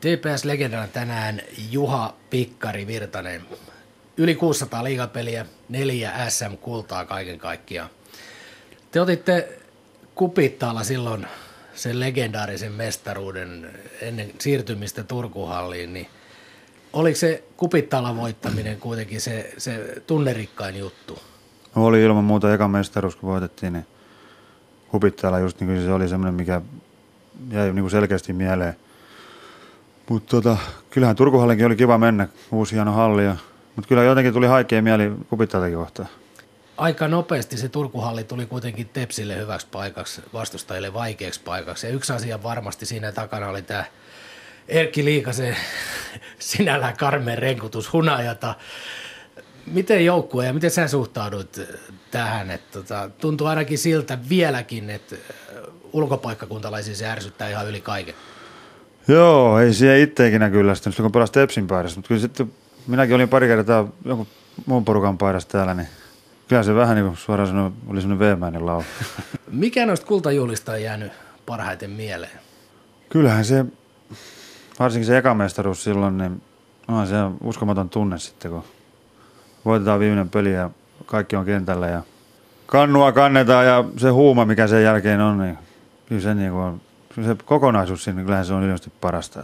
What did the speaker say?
TPS-legendana tänään Juha Pikkari Virtanen. Yli 600 liigapeliä, 4 SM-kultaa kaiken kaikkiaan. Te otitte Kupittaalla silloin sen legendaarisen mestaruuden ennen siirtymistä Turkuhalliin, niin oliko se Kupittaalla voittaminen kuitenkin se tunnerikkain juttu? Oli ilman muuta eka mestaruus, kun voitettiin, niin Kupittaalla just niin se oli semmoinen, mikä jäi niin kuin selkeästi mieleen. Mutta kyllähän Turkuhallinkin oli kiva mennä, uusi hieno halli, mutta kyllä jotenkin tuli haikea mieli Kupittaaltakin kohtaan. Aika nopeasti se Turkuhalli tuli kuitenkin Tepsille hyväksi paikaksi, vastustajille vaikeaksi paikaksi. Ja yksi asia varmasti siinä takana oli tämä Erkki Liikasen sinällään karmeen renkutus hunajata. Miten joukkue ja miten sä suhtauduit tähän? Tuntuu ainakin siltä vieläkin, että ulkopaikkakuntalaisia se ärsyttää ihan yli kaiken. Joo, ei siihen itse ikinä kyllästynyt, kun pelasi Tepsin paidassa. Mutta kyllä sitten minäkin olin pari kertaa jonkun muun porukan paidassa täällä, niin kyllä se vähän niin kuin suoraan sanoen oli semmoinen veemäinen laulu. Mikä noista kultajuhlista on jäänyt parhaiten mieleen? Kyllähän se, varsinkin se ekamestaruus silloin, niin onhan se uskomaton tunne sitten, kun voitetaan viimeinen peli ja kaikki on kentällä ja kannua kannetaan ja se huuma, mikä sen jälkeen on, niin kyllä se, niin kuin on, se kokonaisuus siinä, kyllähän se on ilmeisesti parasta.